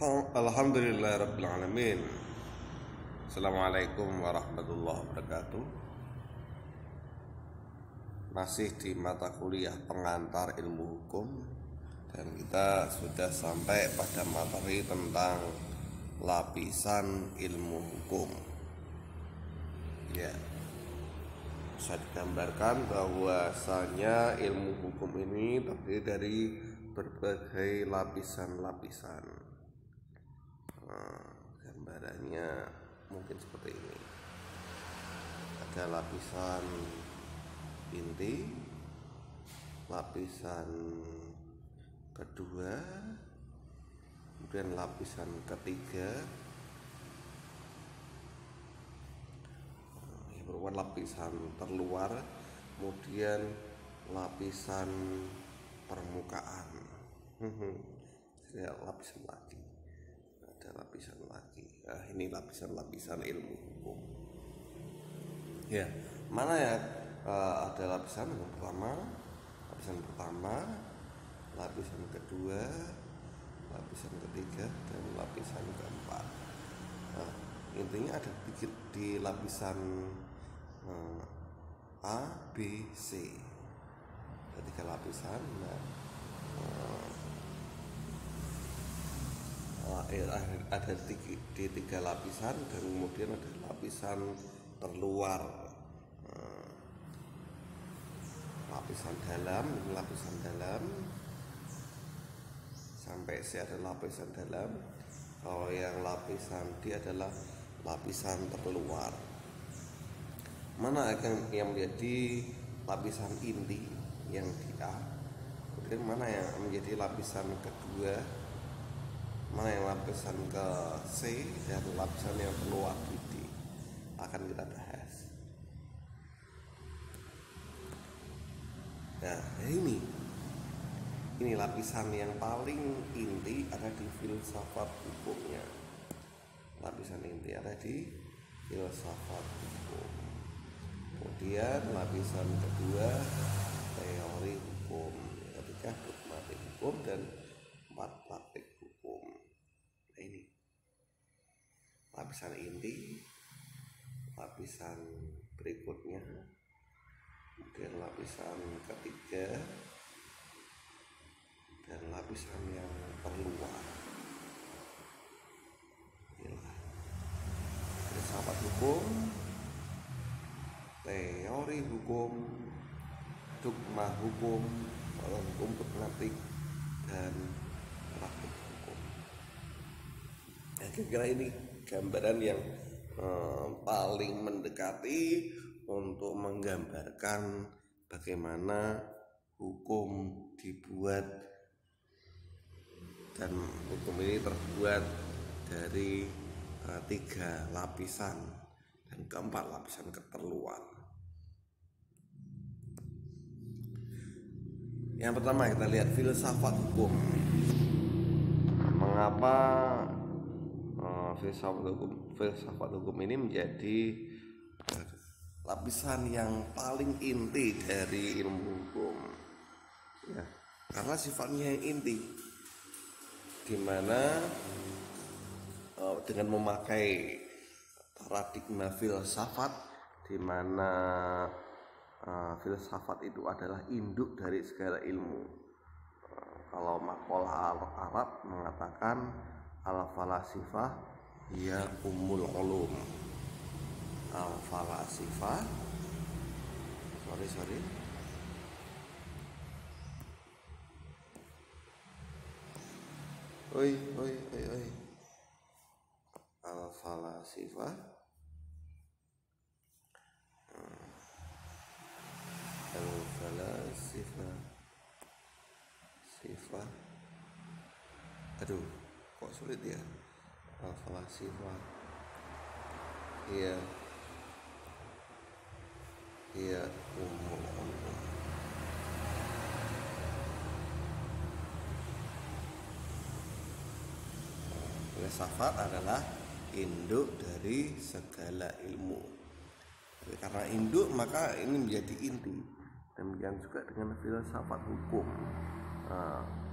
Alhamdulillahirrabbilalamin. Assalamualaikum warahmatullahi wabarakatuh. Masih di mata kuliah pengantar ilmu hukum, dan kita sudah sampai pada materi tentang lapisan ilmu hukum. Ya, bisa digambarkan bahwasanya ilmu hukum ini terdiri dari berbagai lapisan-lapisan. Gambarannya mungkin seperti ini. Ada lapisan inti, lapisan kedua, kemudian lapisan ketiga, yang merupakan lapisan terluar, kemudian lapisan permukaan. Lapisan lagi, ada lapisan lagi. Ini lapisan-lapisan ilmu hukum. Ya, mana ya? Ada lapisan yang pertama, lapisan kedua, lapisan ketiga, dan lapisan keempat. Intinya ada di lapisan A, B, C. Ada 3 lapisan. Ada di 3 lapisan, dan kemudian ada lapisan terluar, lapisan dalam sampai C ada lapisan dalam. Kalau yang lapisan D adalah lapisan terluar. Mana yang menjadi lapisan inti yang di A, kemudian mana yang menjadi lapisan kedua, mana yang lapisan ke C, dan lapisan yang terluar di D akan kita bahas. Nah, ini lapisan yang paling inti ada di filsafat hukumnya. Lapisan inti ada di filsafat hukum. Kemudian lapisan kedua teori hukum, ketiga dogmatik hukum, dan 4 praktik hukum. Nah, ini lapisan inti, lapisan berikutnya, kemudian lapisan ketiga, dan lapisan yang terluar. Inilah filsafat hukum, teori hukum, dogma hukum, hukum dogmatik, dan praktik hukum. Kira-kira ini gambaran yang paling mendekati untuk menggambarkan bagaimana hukum dibuat, dan hukum ini terbuat dari 3 lapisan, dan keempat lapisan terluar. Yang pertama kita lihat filsafat hukum. Mengapa filsafat hukum ini menjadi lapisan yang paling inti dari ilmu hukum? Ya, karena sifatnya yang inti, dimana dengan memakai paradigma filsafat, dimana filsafat itu adalah induk dari segala ilmu. Kalau maqalah Arab mengatakan al-falasifah hiya ummul ulum. Al-falasifah sorry oi al-falasifah sifah. Aduh, kok sulit ya. Al-falasifah iya umum. Filsafat adalah induk dari segala ilmu. Karena induk maka ini menjadi inti. Demikian juga dengan filsafat hukum.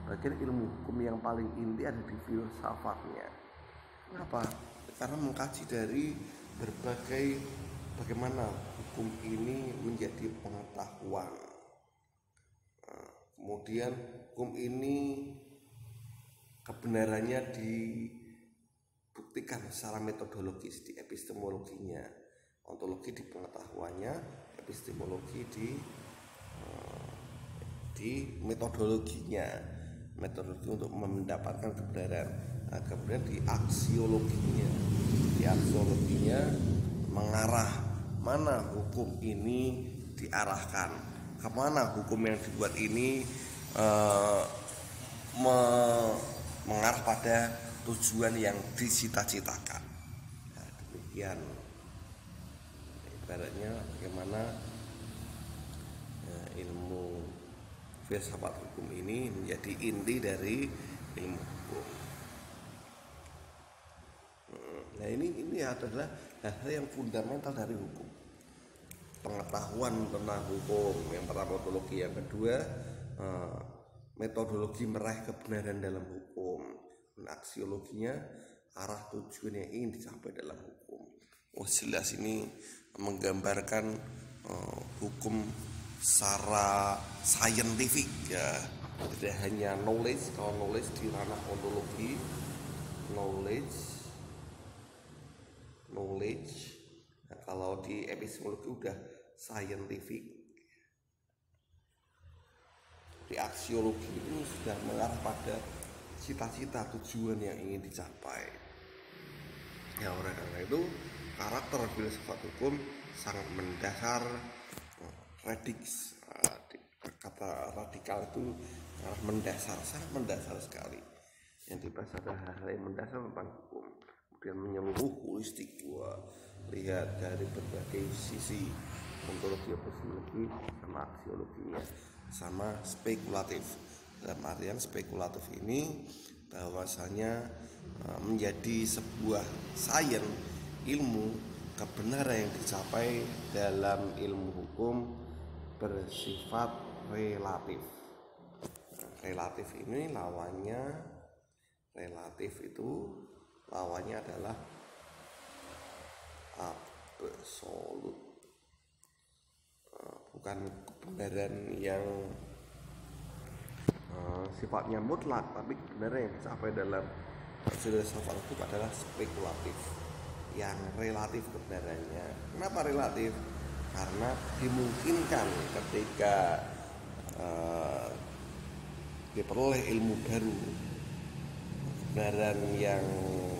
bagian ilmu hukum yang paling inti ada di filsafatnya. Kenapa? Karena mengkaji dari berbagai bagaimana hukum ini menjadi pengetahuan. Kemudian hukum ini kebenarannya dibuktikan secara metodologis di epistemologinya, ontologi di pengetahuannya, epistemologi di metodologinya, metodologi untuk mendapatkan kebenaran. Nah, kemudian di aksiologinya mengarah mana hukum ini diarahkan, kemana hukum yang dibuat ini mengarah pada tujuan yang dicita-citakan. Nah, demikian ibaratnya bagaimana ilmu filsafat hukum ini menjadi inti dari ilmu hukum. Nah, ini adalah hal-hal yang fundamental dari hukum. Pengetahuan tentang hukum yang pertama ontologi, yang kedua metodologi meraih kebenaran dalam hukum, dan aksiologinya arah tujuan yang ingin dicapai dalam hukum. Jelas ini menggambarkan hukum secara saintifik ya, tidak hanya knowledge. Kalau knowledge di ranah ontologi, knowledge. Nah, kalau di epistemologi udah scientific. Di aksiologi itu sudah mengarah pada cita-cita, tujuan yang ingin dicapai. Ya, oleh karena itu karakter filsafat hukum sangat mendasar. Kata radikal itu mendasar, sangat mendasar sekali. Yang dibahas adalah hal-hal yang mendasar tentang hukum, kemudian menyeluruh, holistik, lihat dari berbagai sisi, ontologi, epistemologi, sama aksiologinya, sama spekulatif. Dalam artian spekulatif ini bahwasanya menjadi sebuah sains, ilmu kebenaran yang dicapai dalam ilmu hukum bersifat relatif. Relatif ini lawannya adalah absolut. Bukan kebenaran yang sifatnya mutlak, tapi kebenaran yang dicapai dalam filsafat itu adalah spekulatif, yang relatif kebenarannya. Kenapa relatif? Karena dimungkinkan ketika diperoleh ilmu baru, kebenaran yang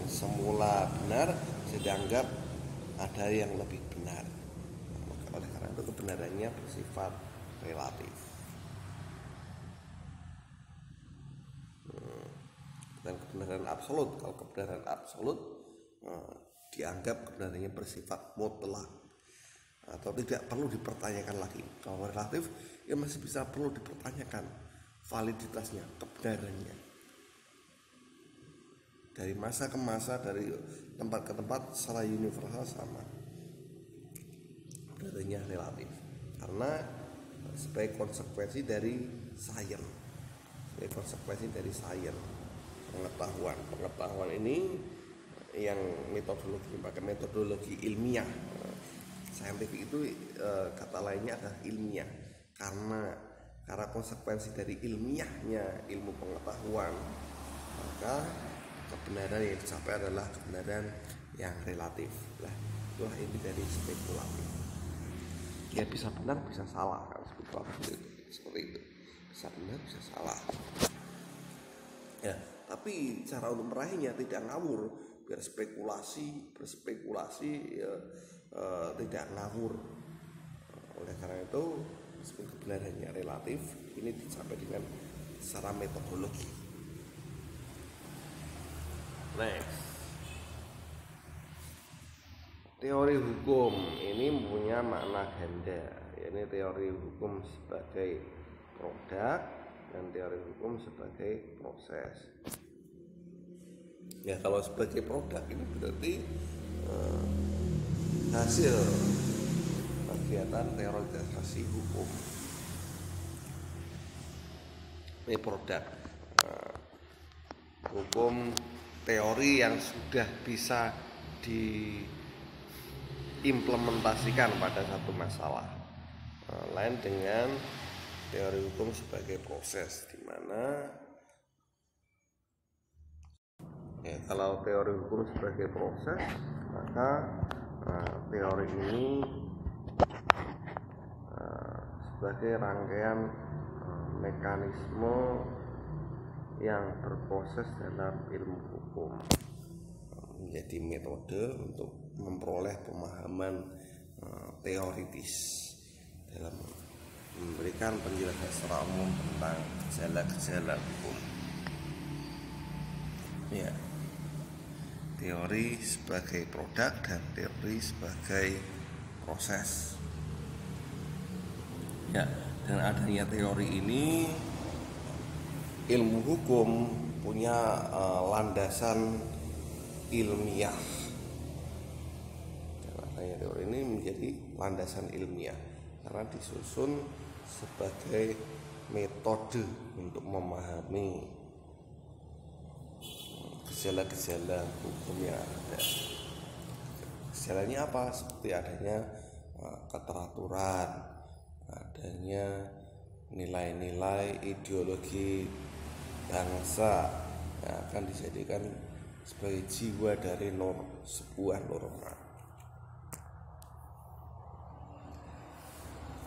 semula benar dianggap ada yang lebih benar. Oleh karena itu kebenarannya bersifat relatif. Bukan kebenaran absolut. Kalau kebenaran absolut dianggap kebenarannya bersifat mutlak atau tidak perlu dipertanyakan lagi. Kalau relatif ya masih bisa perlu dipertanyakan validitasnya, kebenarannya. Dari masa ke masa, dari tempat ke tempat secara universal sama. Kebenarannya relatif karena sebagai konsekuensi dari sains. Pengetahuan ini yang pakai metodologi ilmiah. Saintifik itu kata lainnya adalah ilmiah, karena konsekuensi dari ilmiahnya ilmu pengetahuan, maka kebenaran yang dicapai adalah kebenaran yang relatif. Lah, itulah inti dari spekulatif. Ya bisa benar bisa salah, kan spekulatif seperti itu. Bisa benar bisa salah. Ya, tapi cara untuk meraihnya tidak ngawur, biar berspekulasi ya, tidak ngawur. Oleh karena itu meskipun kebenarannya relatif, ini dicapai dengan secara metodologi. Next, teori hukum ini punya makna ganda. Ini teori hukum sebagai produk dan teori hukum sebagai proses. Ya, kalau sebagai produk ini berarti hasil kegiatan teorisasi hukum. Ini produk. hukum teori yang sudah bisa diimplementasikan pada satu masalah. Lain dengan teori hukum sebagai proses, di mana kalau teori hukum sebagai proses, maka teori ini sebagai rangkaian mekanisme yang berproses dalam ilmu hukum, menjadi metode untuk memperoleh pemahaman teoritis dalam memberikan penjelasan secara umum tentang gejala-gejala hukum. Ya, teori sebagai produk dan teori sebagai proses. Ya, dengan adanya teori ini, ilmu hukum punya landasan ilmiah. Dan adanya teori ini menjadi landasan ilmiah karena disusun sebagai metode untuk memahami gejala-gejala hukum yang ada. Gejalanya apa? Seperti adanya keteraturan, adanya nilai-nilai ideologi bangsa yang akan dijadikan sebagai jiwa dari sebuah norma.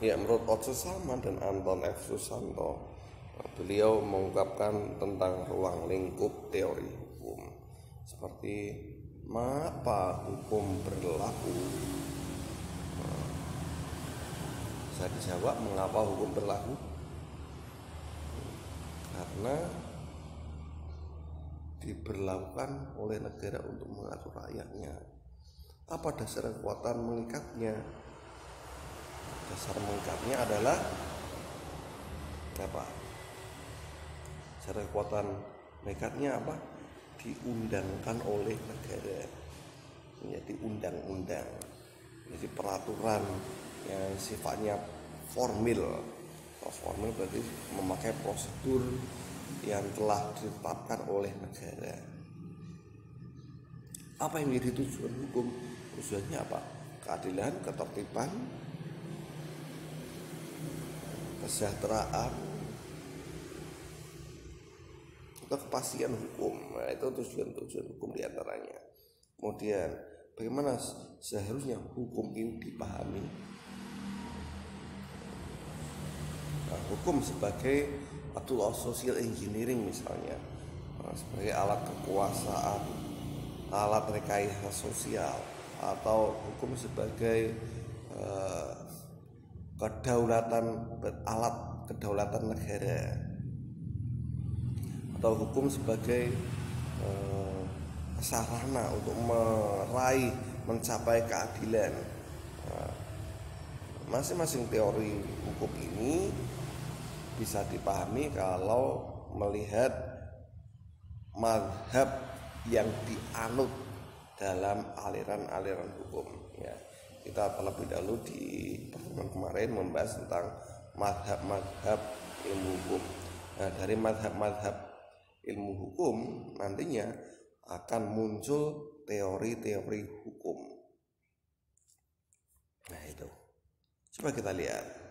Ya, menurut Oce Salman dan Anton F. Susanto, beliau mengungkapkan tentang ruang lingkup teori hukum, seperti mengapa hukum berlaku. Bisa dijawab, mengapa hukum berlaku? Karena diberlakukan oleh negara untuk mengatur rakyatnya. Apa dasar kekuatan mengikatnya? Dasar mengikatnya adalah apa? Dasar kekuatan mengikatnya apa? Diundangkan oleh negara, menjadi undang-undang, menjadi peraturan yang sifatnya formil. Formil berarti memakai prosedur yang telah ditetapkan oleh negara. Apa yang menjadi tujuan hukum? Tujuannya apa? Keadilan, ketertiban, kesejahteraan, atau kepastian hukum. Nah, itu tujuan hukum diantaranya. Kemudian bagaimana seharusnya hukum ini dipahami? Nah, hukum sebagai tool of social engineering misalnya, sebagai alat kekuasaan, alat rekayasa sosial, atau hukum sebagai alat kedaulatan negara, atau hukum sebagai sarana untuk mencapai keadilan. Masing-masing teori hukum ini bisa dipahami kalau melihat mazhab yang dianut dalam aliran-aliran hukum. Ya, kita terlebih dahulu di pertemuan kemarin membahas tentang mazhab-mazhab ilmu hukum. Nah, dari mazhab-mazhab ilmu hukum nantinya akan muncul teori-teori hukum. Nah, itu coba kita lihat.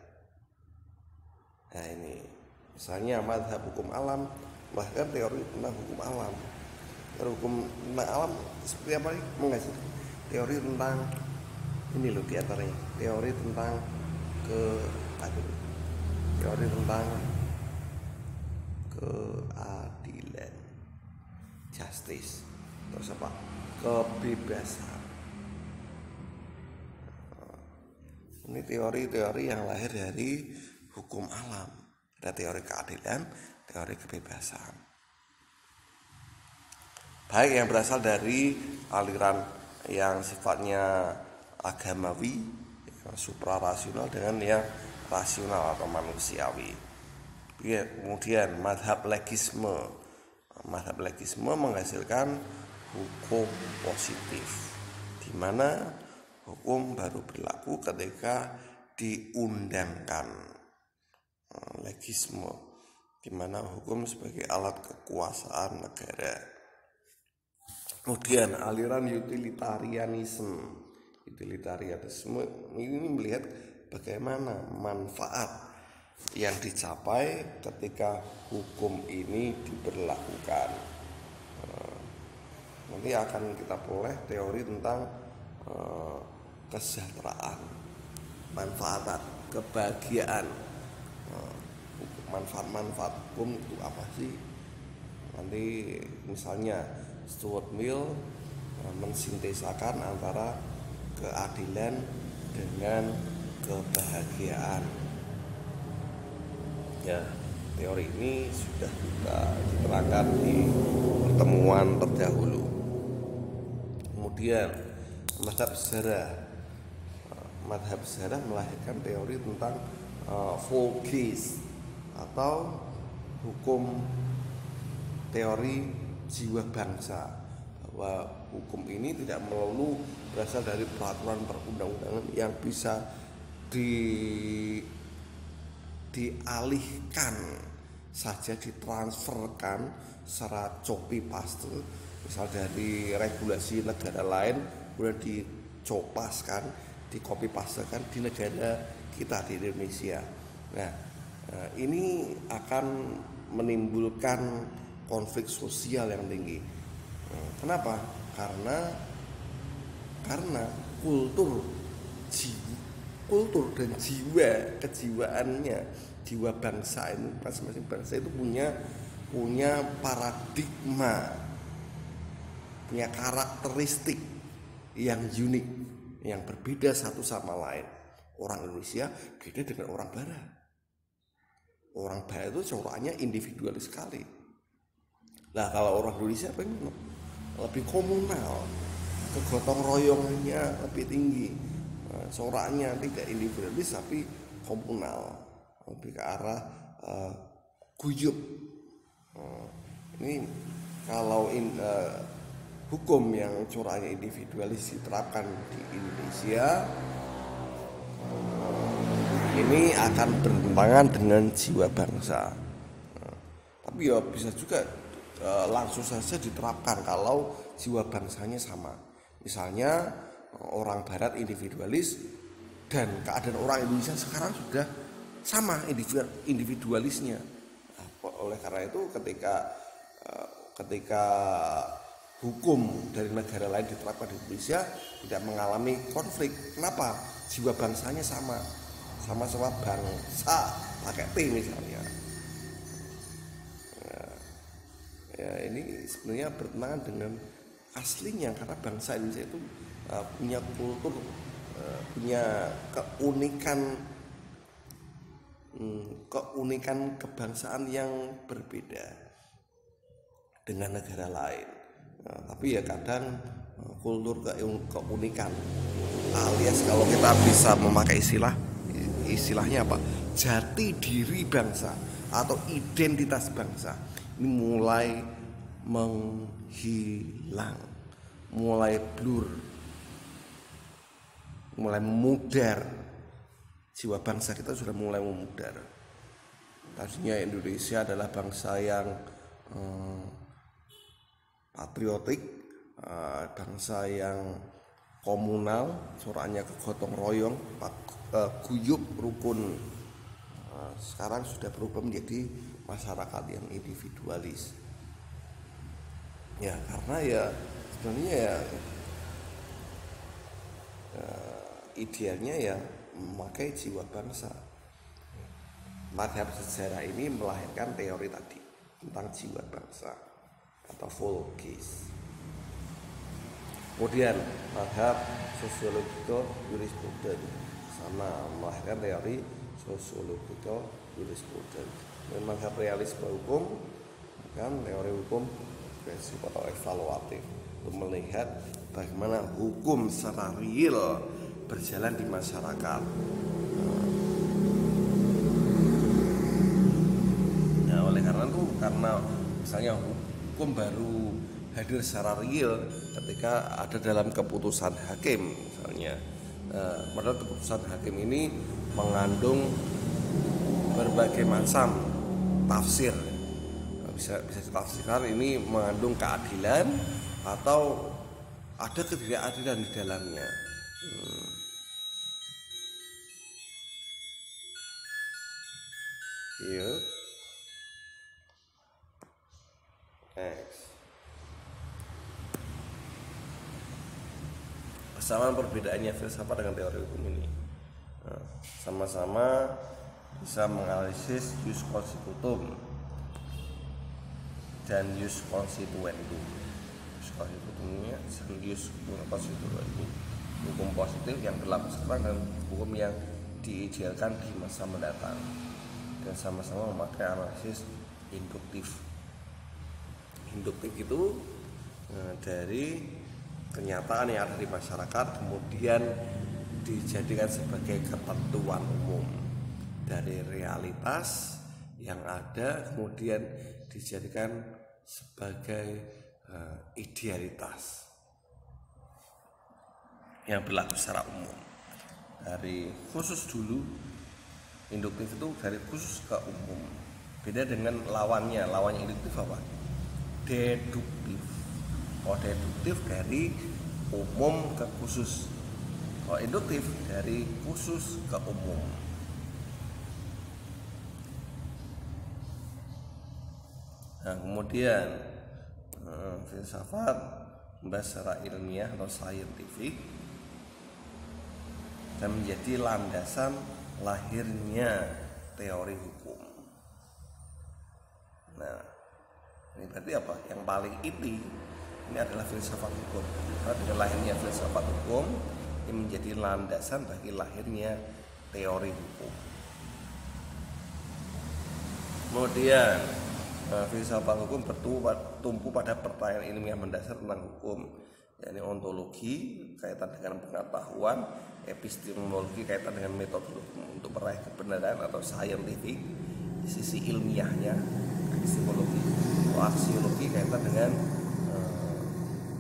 Nah, ini misalnya mazhab hukum alam, bahkan teori tentang hukum alam. Teori hukum tentang alam seperti apa nih? Mengaji teori tentang ini loh diantaranya, teori tentang teori tentang keadilan, justice, terus apa? Kebebasan. Ini teori-teori yang lahir dari hukum alam. Ada teori keadilan, teori kebebasan. Baik yang berasal dari aliran yang sifatnya agamawi, suprarasional, dengan yang rasional atau manusiawi. Kemudian mazhab legisme. Mazhab legisme menghasilkan hukum positif, di mana hukum baru berlaku ketika diundangkan. Legisme di mana hukum sebagai alat kekuasaan negara. Kemudian aliran utilitarianisme ini melihat bagaimana manfaat yang dicapai ketika hukum ini diberlakukan. Nanti akan kita peroleh teori tentang kesejahteraan, manfaat, kebahagiaan, manfaat hukum itu apa sih? Nanti misalnya Stuart Mill mensintesakan antara keadilan dengan kebahagiaan. Ya, teori ini sudah kita diterangkan di pertemuan terdahulu. Kemudian madhab sejarah melahirkan teori tentang Volkes atau hukum teori jiwa bangsa, bahwa hukum ini tidak melulu berasal dari peraturan perundang-undangan yang bisa dialihkan saja, ditransferkan secara copy paste, misal dari regulasi negara lain kemudian dicopaskan, dicopy pastekan di negara kita di Indonesia. Nah, ini akan menimbulkan konflik sosial yang tinggi. Kenapa? Karena kultur dan kejiwaannya, jiwa bangsa ini, masing-masing bangsa itu punya paradigma, punya karakteristik yang unik, yang berbeda satu sama lain. Orang Indonesia beda dengan orang Barat. Orang Barat itu coraknya individualis sekali. Nah, kalau orang Indonesia lebih komunal, kegotong royongnya lebih tinggi, coraknya tidak individualis tapi komunal, lebih ke arah guyup. Ini kalau hukum yang coraknya individualis diterapkan di Indonesia, ini akan bertentangan dengan jiwa bangsa. Tapi ya bisa juga langsung saja diterapkan kalau jiwa bangsanya sama. Misalnya orang Barat individualis dan keadaan orang Indonesia sekarang sudah sama individualisnya. Nah, oleh karena itu ketika hukum dari negara lain diterapkan di Indonesia tidak mengalami konflik. Kenapa? Jiwa bangsanya sama-sama bangsa, pakai T misalnya. Ya, ini sebenarnya bertentangan dengan aslinya, karena bangsa Indonesia itu punya kultur, punya keunikan kebangsaan yang berbeda dengan negara lain. Tapi ya kadang kultur keunikan, alias kalau kita bisa memakai istilahnya apa, jati diri bangsa atau identitas bangsa ini mulai menghilang, mulai blur, mulai memudar. Jiwa bangsa kita sudah mulai memudar. Tadinya Indonesia adalah bangsa yang patriotik, bangsa yang komunal, coraknya kegotong royong, guyup, rukun. Sekarang sudah berubah menjadi masyarakat yang individualis. Ya, karena ya sebenarnya idealnya ya memakai jiwa bangsa. Madhab sejarah ini melahirkan teori tadi tentang jiwa bangsa atau Volkes. Kemudian madhab sosiologikal jurisprudence sama melahirkan teori sosiologikal jurisprudence. Dan madhab realisme hukum kan teori hukum progresif atau evaluatif, untuk melihat bagaimana hukum secara real berjalan di masyarakat. Nah, oleh karena itu, karena misalnya hukum baru hadir secara real ketika ada dalam keputusan hakim misalnya. Padahal keputusan hakim ini mengandung berbagai macam tafsir. Bisa ditafsirkan ini mengandung keadilan atau ada ketidakadilan di dalamnya. Yuk. Next. Kesamaan perbedaannya filsafat dengan teori hukum ini. Sama-sama bisa menganalisis jus constitutum dan jus constituendum. Jus constitutumnya dan jus constituendum. Hukum positif yang berlaku sekarang dan hukum yang diidealkan di masa mendatang, dan sama-sama memakai analisis induktif. Induktif itu dari kenyataan yang ada di masyarakat kemudian dijadikan sebagai ketentuan umum dari realitas yang ada, kemudian dijadikan sebagai idealitas yang berlaku secara umum. Dari khusus dulu, induktif itu dari khusus ke umum. Beda dengan lawannya induktif apa? Deduktif. Oh, deduktif dari umum ke khusus. Oh, induktif dari khusus ke umum. Nah, kemudian filsafat membahas secara ilmiah atau scientific dan menjadi landasan lahirnya teori hukum. Nah, ini berarti apa? Yang paling inti ini adalah filsafat hukum. Karena dengan lahirnya filsafat hukum ini menjadi landasan bagi lahirnya teori hukum. Kemudian filsafat hukum bertumpu pada pertanyaan ilmiah mendasar tentang hukum, yakni ontologi kaitan dengan pengetahuan, epistemologi kaitan dengan metodologi untuk meraih kebenaran atau scientific sisi ilmiahnya, epistemologi, aksiologi kaitan dengan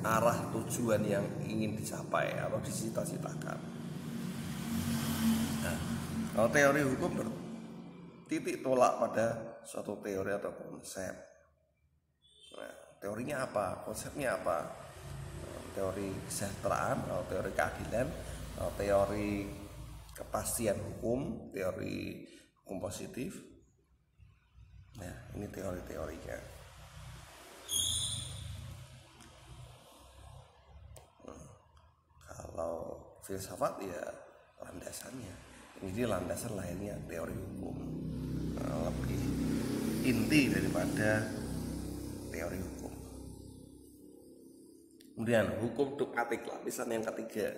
arah tujuan yang ingin dicapai atau dicita-citakan. Nah, kalau teori hukum bertitik tolak pada suatu teori atau konsep. Nah, teorinya apa? Konsepnya apa? Teori kesejahteraan atau teori keadilan, atau teori kepastian hukum, teori hukum positif. Nah, ini teori-teorinya. Kalau filsafat ya landasannya. Ini landasan lahirnya teori hukum. Lebih inti daripada teori hukum. Kemudian hukum dogmatik, lapisan yang ketiga.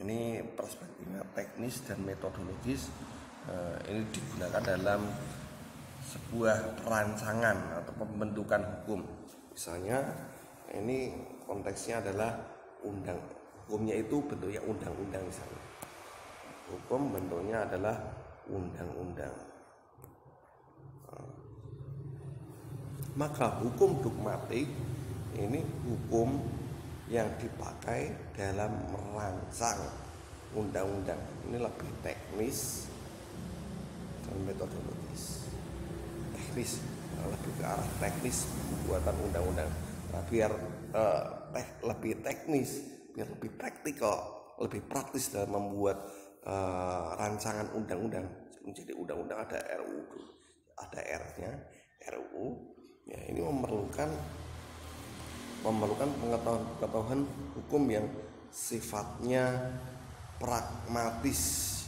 Ini perspektifnya teknis dan metodologis. Ini digunakan dalam sebuah perancangan atau pembentukan hukum. Misalnya ini konteksnya adalah hukumnya itu bentuknya undang-undang misalnya. Hukum bentuknya adalah undang-undang. Maka hukum dogmatik ini hukum yang dipakai dalam merancang undang-undang. Ini lebih teknis dan metodologis. Teknis, lebih ke arah teknis pembuatan undang-undang. Nah, biar lebih teknis, biar lebih praktikal, lebih praktis dalam membuat rancangan undang-undang. Menjadi undang-undang ada RUU, ada R-nya, RUU. Ya, ini memerlukan pengetahuan hukum yang sifatnya pragmatis.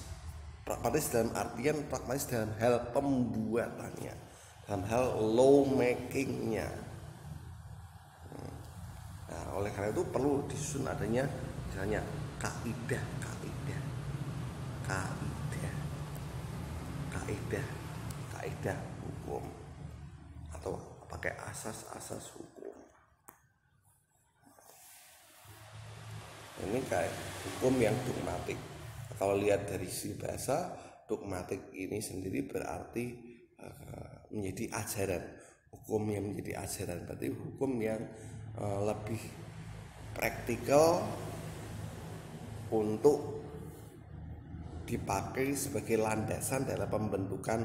Pragmatis dalam artian pragmatis dalam hal pembuatannya, dalam hal law makingnya. Nah, oleh karena itu perlu disusun adanya misalnya kaidah hukum atau pakai asas hukum. Ini kayak hukum yang dogmatik. Kalau lihat dari sisi bahasa, dogmatik ini sendiri berarti menjadi ajaran. Hukum yang menjadi ajaran berarti hukum yang lebih praktikal untuk dipakai sebagai landasan dalam pembentukan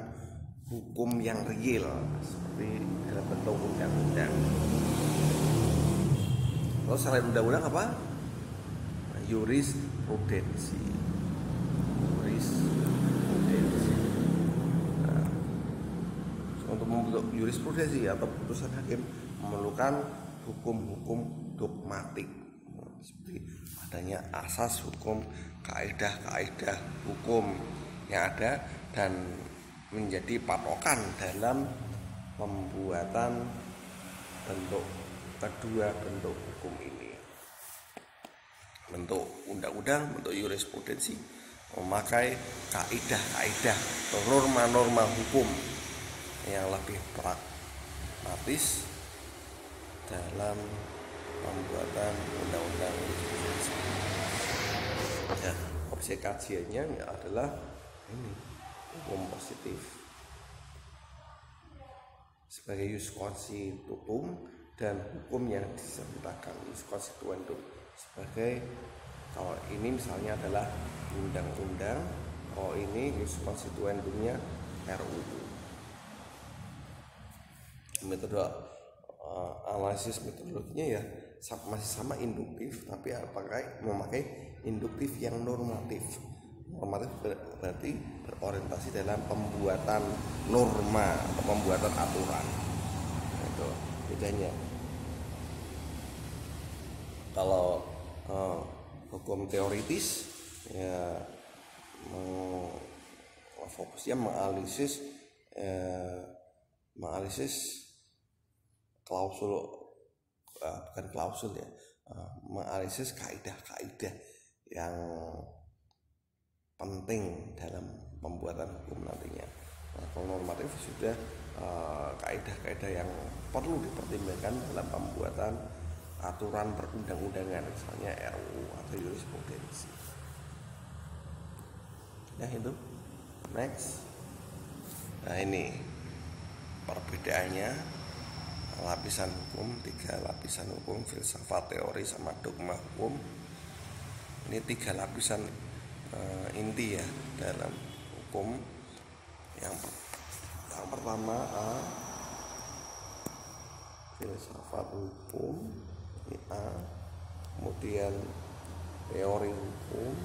hukum yang real seperti dalam bentuk undang-undang. Kalau selain undang-undang apa? Jurisprudensi. Nah, untuk membentuk jurisprudensi atau putusan hakim memerlukan hukum-hukum dogmatik seperti adanya asas hukum, kaidah-kaidah hukum yang ada dan menjadi patokan dalam pembuatan kedua bentuk hukum ini. Bentuk undang-undang, bentuk jurisprudensi memakai kaidah-kaidah atau norma-norma hukum yang lebih pragmatis dalam pembuatan undang-undang jurisprudensi. Ya, objek kajiannya adalah ini, hukum positif sebagai jus constitutum dan hukum yang disebutkan jus constituendum sebagai, kalau ini misalnya adalah undang-undang, kalau ini jus constituendumnya RUU. Metode analisis metodologinya ya masih sama induktif, tapi memakai induktif yang normatif. Normatif berarti berorientasi dalam pembuatan norma atau pembuatan aturan. Itu bedanya. Kalau hukum teoritis ya fokusnya menganalisis klausul, bukan klausul ya, menganalisis kaidah-kaidah yang penting dalam pembuatan hukum nantinya. Nah, kalau normatif sudah kaidah-kaidah yang perlu dipertimbangkan dalam pembuatan aturan perundang-undangan, misalnya RUU atau jurisprudensi. Ya itu. Next. Nah ini perbedaannya lapisan hukum, 3 lapisan hukum, filsafat, teori, sama dogma hukum. Ini 3 lapisan inti ya dalam hukum. Yang pertama filsafat hukum, ini kemudian teori hukum,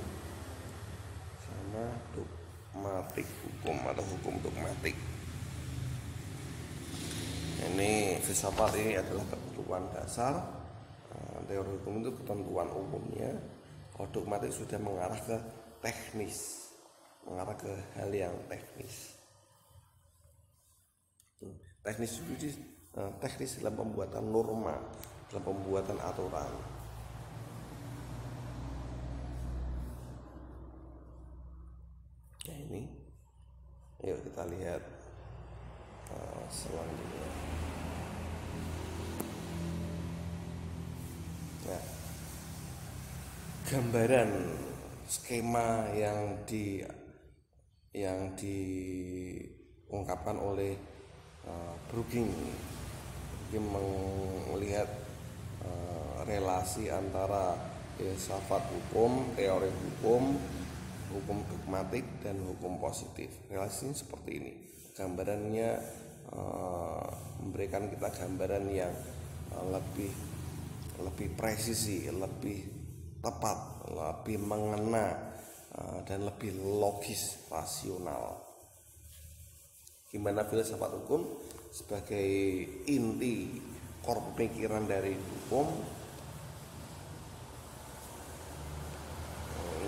sama dogmatik hukum atau hukum dogmatik. Ini filsafat ini adalah ketentuan dasar, teori hukum itu ketentuan umumnya. Kalau dogmatik sudah mengarah ke teknis, mengarah ke hal yang teknis. Teknis dalam pembuatan norma, dalam pembuatan aturan. Ya ini, yuk kita lihat selanjutnya. Ya, gambaran skema yang diungkapkan oleh Brueging melihat relasi antara filsafat hukum, teori hukum, hukum dogmatik dan hukum positif. Relasinya seperti ini. Gambarannya memberikan kita gambaran yang lebih presisi, lebih tepat, lebih mengena dan lebih logis, rasional. Gimana filsafat hukum sebagai inti core pemikiran dari hukum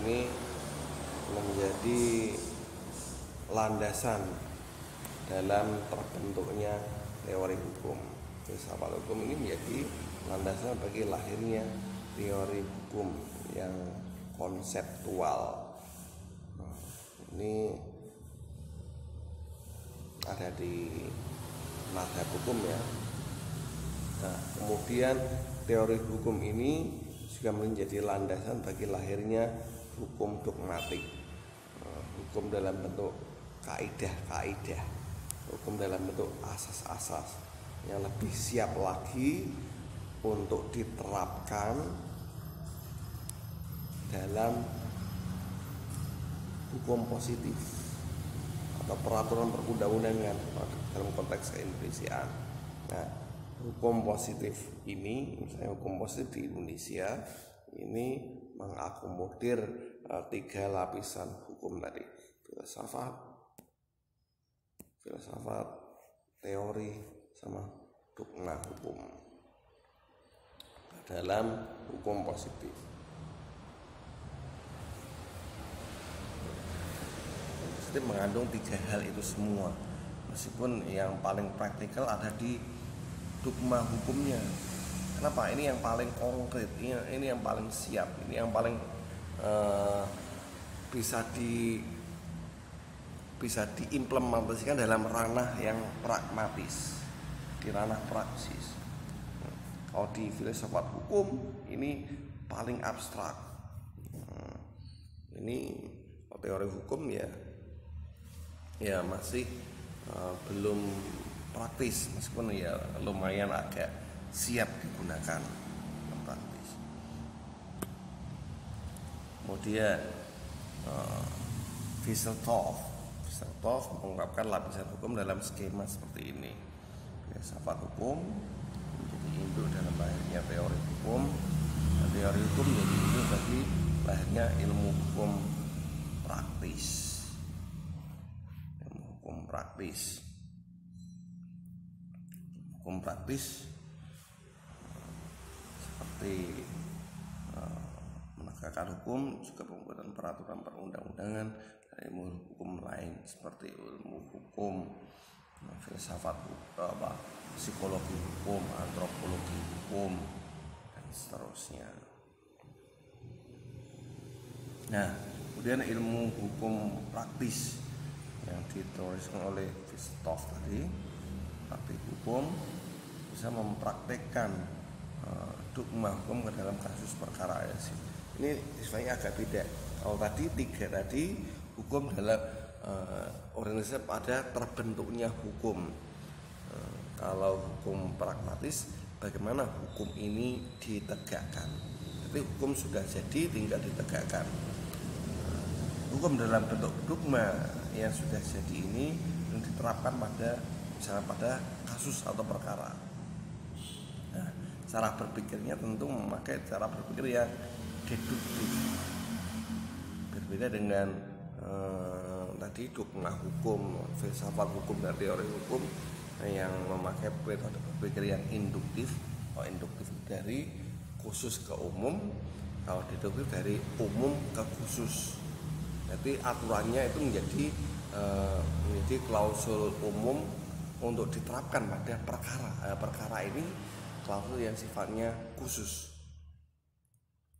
ini menjadi landasan dalam terbentuknya teori hukum. Filsafat hukum ini menjadi landasan bagi lahirnya teori hukum yang konseptual. Ini ada di madhab hukum ya. Nah, kemudian teori hukum ini juga menjadi landasan bagi lahirnya hukum dogmatik. Hukum dalam bentuk kaidah-kaidah, hukum dalam bentuk asas-asas yang lebih siap lagi untuk diterapkan dalam hukum positif atau peraturan perundang-undangan dalam konteks keindonesiaan. Nah, hukum positif ini, misalnya hukum positif di Indonesia ini mengakomodir tiga lapisan hukum tadi: filsafat, teori, sama dogma hukum dalam hukum positif. Positif mengandung tiga hal itu semua, meskipun yang paling praktikal ada di dogma hukumnya. Kenapa? Ini yang paling konkret, ini yang paling siap, ini yang paling bisa diimplementasikan dalam ranah yang pragmatis, di ranah praksis. Kalau di filsafat hukum ini paling abstrak. Ini teori hukum ya masih belum praktis, meskipun ya lumayan agak siap digunakan praktis. Kemudian Fisseltoft mengungkapkan lapisan hukum dalam skema seperti ini: filsafat hukum menjadi induk dalam lahirnya teori hukum, dan teori hukum menjadi induk bagi lahirnya ilmu hukum praktis. Hukum praktis seperti menegakkan hukum, juga pembuatan peraturan perundang-undangan, dan ilmu hukum lain seperti ilmu hukum, filsafat hukum, psikologi hukum, antropologi hukum, dan seterusnya. Nah, kemudian ilmu hukum praktis yang dituliskan oleh Fisseltoft tadi, praktik hukum bisa mempraktekkan dogma hukum ke dalam kasus perkara. Ini sifatnya agak beda. Kalau tadi tiga tadi hukum dalam organisasi pada terbentuknya hukum. Kalau hukum pragmatis, bagaimana hukum ini ditegakkan. Tapi hukum sudah jadi, tinggal ditegakkan. Hukum dalam bentuk dogma yang sudah jadi ini yang diterapkan misalnya pada kasus atau perkara. Nah, cara berpikirnya tentu memakai cara berpikir yang deduktif, berbeda dengan tadi dogma hukum, filsafat hukum, dan teori hukum yang memakai metode berpikir yang induktif. Kalau induktif dari khusus ke umum, kalau deduktif dari umum ke khusus. Jadi aturannya itu menjadi klausul umum untuk diterapkan pada perkara. Perkara ini klausul yang sifatnya khusus.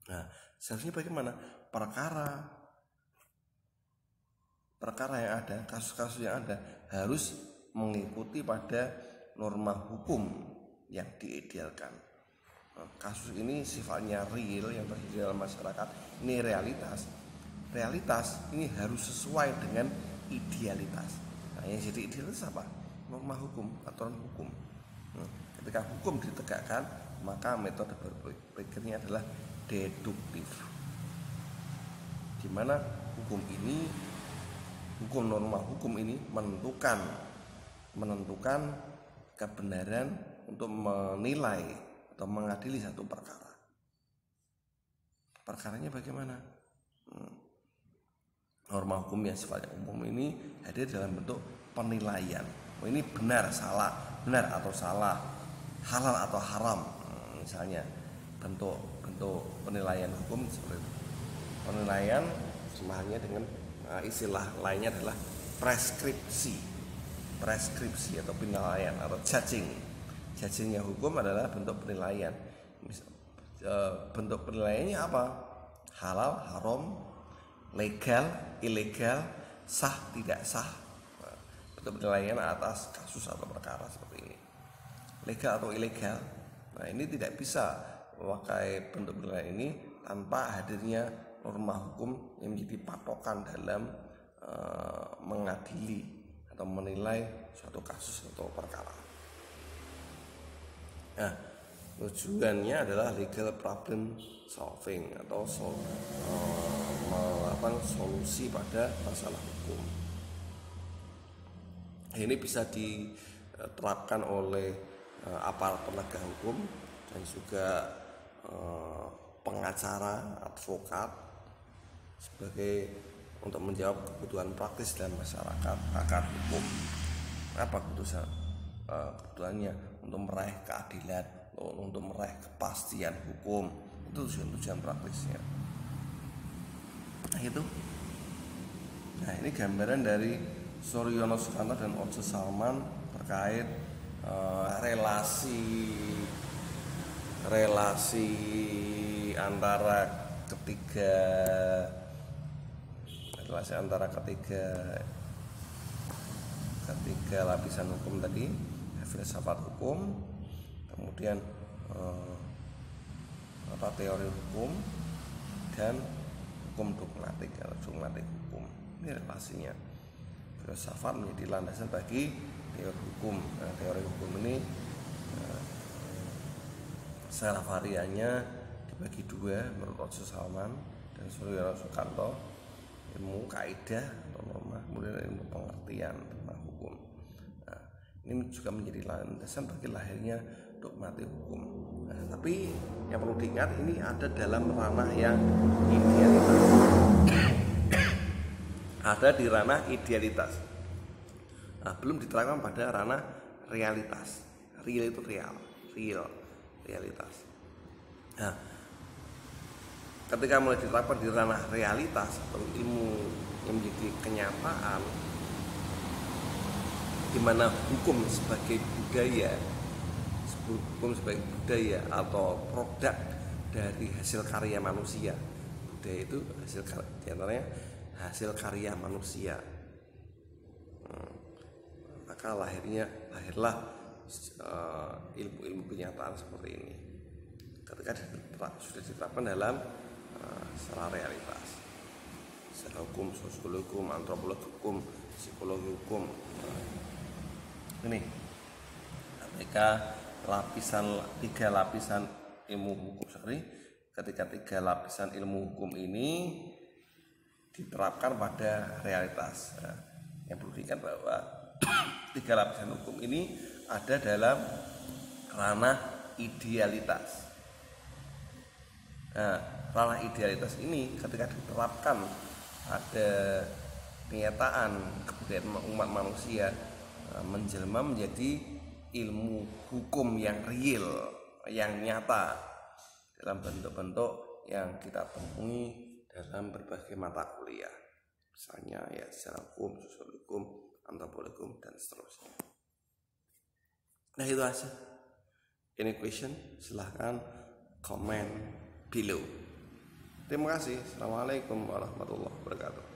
Nah, seharusnya bagaimana? Perkara yang ada, kasus-kasus yang ada harus mengikuti pada norma hukum yang diidealkan. Kasus ini sifatnya real yang terjadi dalam masyarakat. Ini realitas ini harus sesuai dengan idealitas. Nah, yang jadi idealitas apa? Norma hukum, aturan hukum. Ketika hukum ditegakkan, maka metode berpikirnya adalah deduktif, di mana norma hukum ini menentukan kebenaran untuk menilai atau mengadili satu perkara. Perkaranya bagaimana? Norma hukum yang sifatnya umum ini hadir dalam bentuk penilaian. Ini benar atau salah, halal atau haram. Misalnya bentuk penilaian hukum seperti itu. Penilaian semahalnya dengan istilah lainnya adalah preskripsi atau penilaian atau judging. Judgingnya hukum adalah bentuk penilaian. Bentuk penilaiannya apa? Halal, haram, legal, ilegal, sah, tidak sah. Bentuk penilaian atas kasus atau perkara seperti ini. Legal atau ilegal. Nah, ini tidak bisa memakai bentuk penilaian ini tanpa hadirnya norma hukum yang menjadi patokan dalam mengadili atau menilai suatu kasus atau perkara. Nah, tujuannya adalah legal problem solving atau melakukan solusi pada masalah hukum. Ini bisa diterapkan oleh aparat penegak hukum dan juga pengacara, advokat sebagai untuk menjawab kebutuhan praktis dan masyarakat akan hukum. Apa kebutuhannya? Untuk meraih keadilan, untuk meraih kepastian hukum. Itu tujuan praktisnya. Nah itu. Nah ini gambaran dari Suryono Sukanto dan Oce Salman terkait relasi antara ketiga lapisan hukum tadi, filsafat hukum, kemudian teori hukum, dan hukum dogmatik hukum. Ini relasinya. Filsafat menjadi landasan bagi teori hukum. Nah, teori hukum ini secara variannya dibagi dua menurut Oce Salman dan Suryono Sukanto: ilmu kaidah atau norma, kemudian ilmu pengertian tentang hukum. Nah, ini juga menjadi landasan bagi lahirnya dogmatik hukum. Nah, tapi yang perlu diingat, ini ada dalam ranah yang idealitas. Ada di ranah idealitas. Nah, belum diterapkan pada ranah realitas. Real itu realitas. Nah, ketika mulai diterapkan di ranah realitas atau ilmu yang menjadi kenyataan, di mana hukum sebagai budaya atau produk dari hasil karya manusia. Budaya itu diantaranya hasil karya manusia. Maka lahirlah ilmu kenyataan seperti ini ketika sudah diterapkan dalam secara realitas, secara hukum, sosiologi hukum, antropologi hukum, psikologi hukum. Ini ketika tiga lapisan ilmu hukum, ketika tiga lapisan ilmu hukum ini diterapkan pada realitas. Yang perlu diingat bahwa tiga lapisan hukum ini ada dalam ranah idealitas. Nah, ranah idealitas ini ketika diterapkan pada kenyataan kebudayaan umat manusia, menjelma menjadi ilmu hukum yang real, yang nyata dalam bentuk-bentuk yang kita temui dalam berbagai mata kuliah, misalnya ya secara hukum, sosiologi hukum, antropologi hukum, dan seterusnya. Nah itu aja. Any question? Silahkan komen below. Terima kasih. Assalamualaikum warahmatullahi wabarakatuh.